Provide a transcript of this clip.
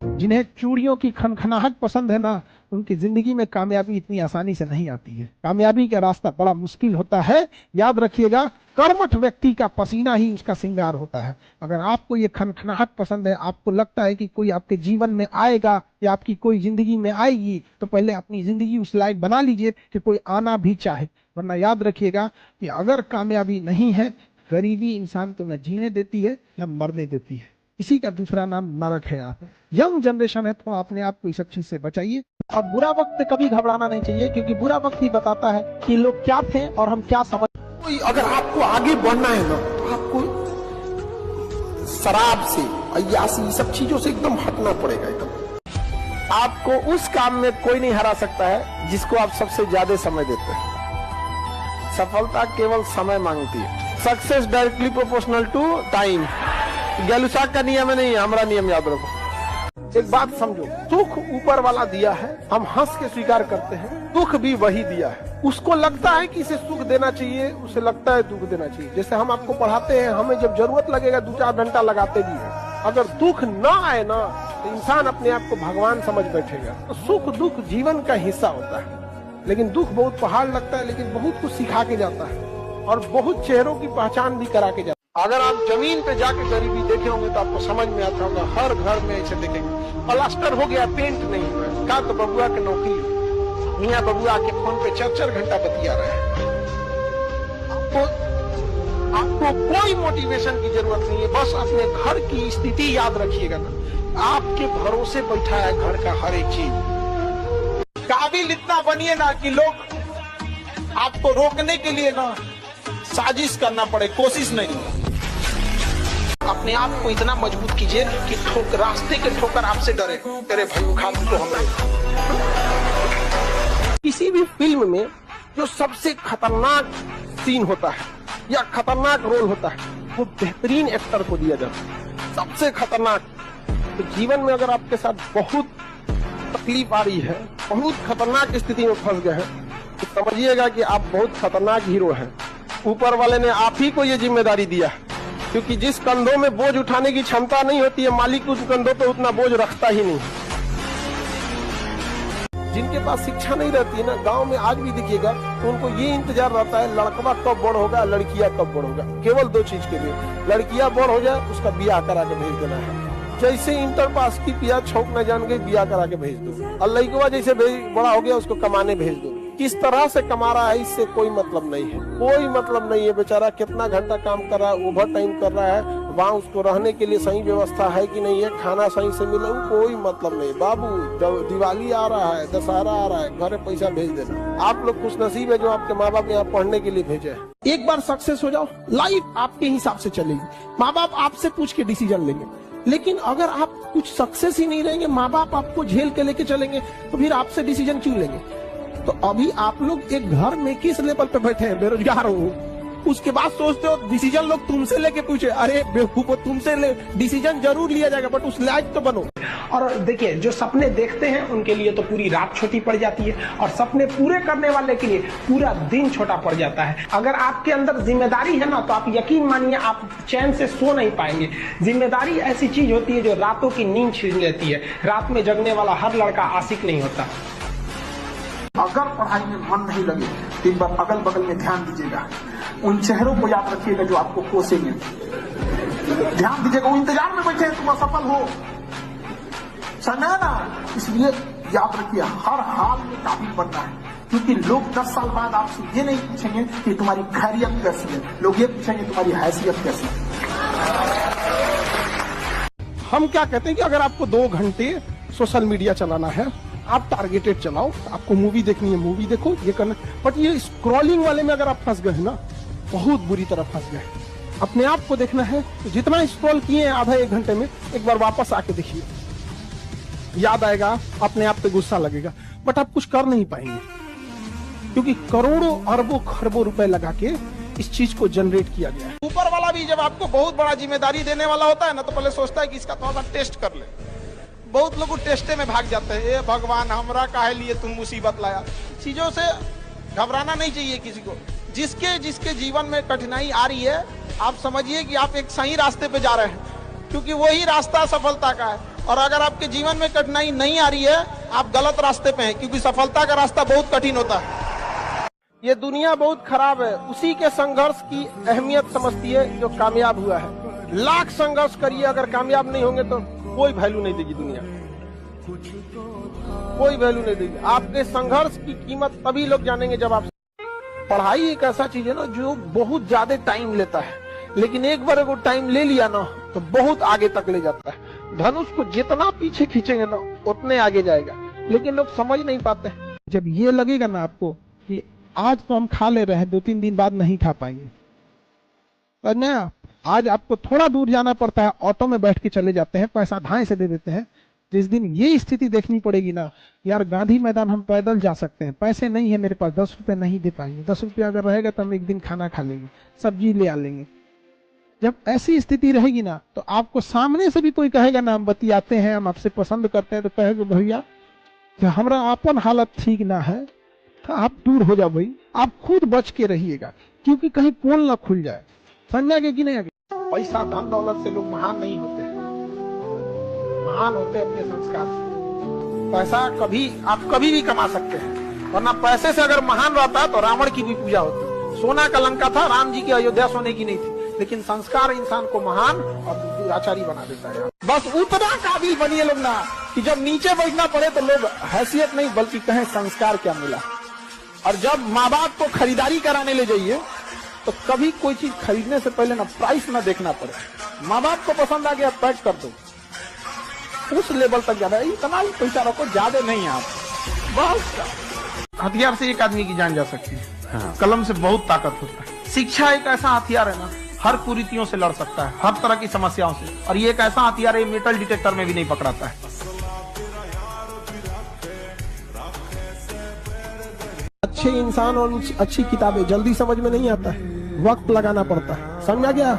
जिन्हें चूड़ियों की खनखनाहट पसंद है ना, उनकी जिंदगी में कामयाबी इतनी आसानी से नहीं आती है। कामयाबी का रास्ता बड़ा मुश्किल होता है। याद रखिएगा, कर्मठ व्यक्ति का पसीना ही उसका श्रृंगार होता है। अगर आपको ये खनखनाहट पसंद है, आपको लगता है कि कोई आपके जीवन में आएगा या आपकी कोई जिंदगी में आएगी, तो पहले अपनी जिंदगी उस लायक बना लीजिए कि कोई आना भी चाहे। वरना याद रखिएगा कि अगर कामयाबी नहीं है, गरीबी इंसान को न जीने देती है न मरने देती है। इसी का दूसरा नाम नरक है। आप यंग जनरेशन है तो अपने आप को इस सब चीज से बचाइए। और बुरा वक्त कभी घबराना नहीं चाहिए, क्योंकि बुरा वक्त ही बताता है कि लोग क्या थे और हम क्या समझ। अगर आपको आगे बढ़ना है ना, तो आपको शराब से, अय्यासी, सब चीजों से एकदम हटना पड़ेगा। एकदम आपको उस काम में कोई नहीं हरा सकता है जिसको आप सबसे ज्यादा समय देते हैं। सफलता केवल समय मांगती है। Success directly proportional to time. Gay Lussac का नियम नहीं है, हमारा नियम याद रखो। एक बात समझो, सुख ऊपर वाला दिया है, हम हंस के स्वीकार करते हैं। दुख भी वही दिया है। उसको लगता है कि इसे सुख देना चाहिए, उसे लगता है दुख देना चाहिए। जैसे हम आपको पढ़ाते हैं, हमें जब जरूरत लगेगा 2-4 घंटा लगाते भी हैं। अगर दुख ना आए ना, तो इंसान अपने आप को भगवान समझ बैठेगा। तो सुख दुख जीवन का हिस्सा होता है, लेकिन दुख बहुत पहाड़ लगता है, लेकिन बहुत कुछ सिखा के जाता है और बहुत चेहरों की पहचान भी करा के जाता है। अगर आप जमीन पे जाके गरीबी देखे होंगे तो आपको समझ में आता होगा। हर घर में ऐसे देखेंगे, प्लास्टर हो गया, पेंट नहीं हुआ, का तो बबुआ की नौकरी, मियाँ बबुआ के फोन पे 4-4 घंटा बतिया रहे हैं। आपको कोई मोटिवेशन की जरूरत नहीं है, बस अपने घर की स्थिति याद रखिएगा ना। आपके भरोसे बैठा है घर का हर एक चीज। काबिल इतना बनिए ना कि लोग आपको रोकने के लिए ना साजिश करना पड़े, कोशिश नहीं। अपने आप को इतना मजबूत कीजिए कि रास्ते के ठोकर आपसे डरे, तेरे भाई उठा तो हमें। किसी भी फिल्म में जो सबसे खतरनाक सीन होता है या खतरनाक रोल होता है, वो बेहतरीन एक्टर को दिया जाता है, सबसे खतरनाक। तो जीवन में अगर आपके साथ बहुत तकलीफ आ रही है, बहुत खतरनाक स्थिति में फंस गए हैं, तो समझिएगा कि आप बहुत खतरनाक हीरो हैं। ऊपर वाले ने आप ही को ये जिम्मेदारी दिया, क्योंकि जिस कंधों में बोझ उठाने की क्षमता नहीं होती है, मालिक उस कंधों पे उतना बोझ रखता ही नहीं। जिनके पास शिक्षा नहीं रहती है ना, गांव में आज भी दिखिएगा, तो उनको ये इंतजार रहता है लड़कवा कब बड़ होगा, लड़कियां कब बड़ होगा। केवल 2 चीज के लिए, लड़कियां बड़ हो जाए, उसका ब्याह करा के भेज देना है। जैसे इंटर पास की पिया छौक न जान गई, ब्याह करा के भेज दो। और लड़कवा जैसे बड़ा हो गया, उसको कमाने भेज दो। किस तरह से कमा रहा है इससे कोई मतलब नहीं है, कोई मतलब नहीं है। बेचारा कितना घंटा काम कर रहा है, ओवर टाइम कर रहा है, वहाँ उसको रहने के लिए सही व्यवस्था है कि नहीं है, खाना सही से मिले, कोई मतलब नहीं। बाबू, दिवाली आ रहा है, दशहरा आ रहा है, घर पैसा भेज देना। आप लोग खुश नसीब है जो आपके माँ बाप यहाँ पढ़ने के लिए भेजे हैं। एक बार सक्सेस हो जाओ, लाइफ आपके हिसाब से चलेगी। माँ बाप आपसे पूछ के डिसीजन लेंगे। लेकिन अगर आप कुछ सक्सेस ही नहीं रहेंगे, माँ बाप आपको झेल के लेके चलेंगे, तो फिर आपसे डिसीजन क्यों लेंगे। तो अभी आप लोग एक घर में किस लेवल पे बैठे हैं, बेरोजगार हो, उसके बाद सोचते हो डिसीजन लोग तुमसे लेके पूछे। अरे बेवकूफो, तुमसे डिसीजन जरूर लिया जाएगा, बट उस लायक तो बनो। और देखिए, जो सपने देखते हैं उनके लिए तो पूरी रात छोटी पड़ जाती है, और सपने पूरे करने वाले के लिए पूरा दिन छोटा पड़ जाता है। अगर आपके अंदर जिम्मेदारी है ना, तो आप यकीन मानिए आप चैन से सो नहीं पाएंगे। जिम्मेदारी ऐसी चीज होती है जो रातों की नींद छीन लेती है। रात में जगने वाला हर लड़का आशिक नहीं होता। अगर पढ़ाई में मन नहीं लगे तो एक बार अगल बगल में ध्यान दीजिएगा, उन चेहरों को याद रखिएगा जो आपको कोसेंगे। ध्यान दीजिएगा, वो इंतजार में बैठे हैं तुम असफल हो, समझा ना। इसलिए याद रखिए, हर हाल में काबिल बनना है, क्योंकि लोग 10 साल बाद आपसे ये नहीं पूछेंगे कि तुम्हारी खैरियत कैसी है, लोग ये पूछेंगे तुम्हारी हैसियत कैसी है। हम क्या कहते हैं कि अगर आपको 2 घंटे सोशल मीडिया चलाना है, आप टारगेटेड चलाओ। आपको मूवी देखनी है, मूवी देखो, ये करना। बट ये स्क्रॉलिंग वाले में अगर आप फंस गए ना, बहुत बुरी तरह फंस गए। अपने आप को देखना है, तो जितना स्क्रॉल किए हैं आधा 1 घंटे में, एक बार वापस आके देखिए, याद आएगा, अपने आप पे गुस्सा लगेगा, बट आप कुछ कर नहीं पाएंगे, क्योंकि करोड़ों अरबों खरबों रुपए लगा के इस चीज को जनरेट किया गया है। ऊपर वाला भी जब आपको बहुत बड़ा जिम्मेदारी देने वाला होता है ना, तो पहले सोचता है कि इसका थोड़ा सा टेस्ट कर ले। बहुत लोग टेस्टे में भाग जाते हैं। ये भगवान, हमरा काहे लिए तुम मुसीबत लाया। चीजों से घबराना नहीं चाहिए किसी को। जिसके जिसके जीवन में कठिनाई आ रही है, आप समझिए कि आप एक सही रास्ते पे जा रहे हैं, क्योंकि वही रास्ता सफलता का है। और अगर आपके जीवन में कठिनाई नहीं आ रही है, आप गलत रास्ते पे हैं, क्योंकि सफलता का रास्ता बहुत कठिन होता है। ये दुनिया बहुत खराब है, उसी के संघर्ष की अहमियत समझती है जो कामयाब हुआ है। लाख संघर्ष करिए, अगर कामयाब नहीं होंगे तो कोई वैल्यू नहीं देगी दुनिया, कोई वैल्यू नहीं देगी। आपके संघर्ष की कीमत तभी लोग जानेंगे जब आप। पढ़ाई एक ऐसा चीज है ना जो बहुत ज्यादा टाइम लेता है, लेकिन एक बार अगर टाइम ले लिया ना तो बहुत आगे तक ले जाता है। धनुष को जितना पीछे खींचेंगे ना उतने आगे जाएगा, लेकिन लोग समझ नहीं पाते। जब ये लगेगा ना आपको कि आज तो हम खा ले रहे हैं, 2-3 दिन बाद नहीं खा पाएंगे, और ना आज आपको थोड़ा दूर जाना पड़ता है, ऑटो में बैठ के चले जाते हैं, पैसा धाए से दे देते हैं। जिस दिन ये स्थिति देखनी पड़ेगी ना, यार गांधी मैदान हम पैदल जा सकते हैं, पैसे नहीं है मेरे पास, 10 रुपए नहीं दे पाएंगे, 10 रुपया अगर रहेगा तो हम एक दिन खाना खा लेंगे, सब्जी ले आ लेंगे। जब ऐसी स्थिति रहेगी ना तो आपको सामने से भी कोई कहेगा ना हम बतियाते हैं, हम आपसे पसंद करते हैं, तो कहेगा भैया कि हमारा अपन हालत ठीक ना है, तो आप दूर हो जाओ भाई, आप खुद बच के रहिएगा, क्योंकि कहीं पोल ना खुल जाए। समझा गया कि नहीं? आगे पैसा धन दौलत से लोग महान नहीं होते, महान होते अपने संस्कार से। पैसा आप कभी भी कमा सकते हैं, वरना पैसे से अगर महान रहता है तो रावण की भी पूजा होती। सोना का लंका था, राम जी की अयोध्या सोने की नहीं थी, लेकिन संस्कार इंसान को महान और दुराचारी बना देता है। बस उतना काबिल बनिए लोग ना कि जब नीचे बैठना पड़े तो लोग हैसियत नहीं बल्कि कहें संस्कार क्या मिला। और जब माँ बाप को खरीदारी कराने ले जाइए तो कभी कोई चीज खरीदने से पहले ना प्राइस ना देखना पड़े, माँ बाप को पसंद आ गया पैक कर दो, उस लेवल तक जाना है। इतना ही पैसा रखो, ज्यादा नहीं आप बस। हथियार से एक आदमी की जान जा सकती है, हाँ। कलम से बहुत ताकत होता है। शिक्षा एक ऐसा हथियार है ना, हर कुरीतियों से लड़ सकता है, हर तरह की समस्याओं से। और ये एक ऐसा हथियार है, मेटल डिटेक्टर में भी नहीं पकड़ाता है। अच्छे इंसान और अच्छी किताबें जल्दी समझ में नहीं आता है, वक्त लगाना पड़ता है। समझा गया?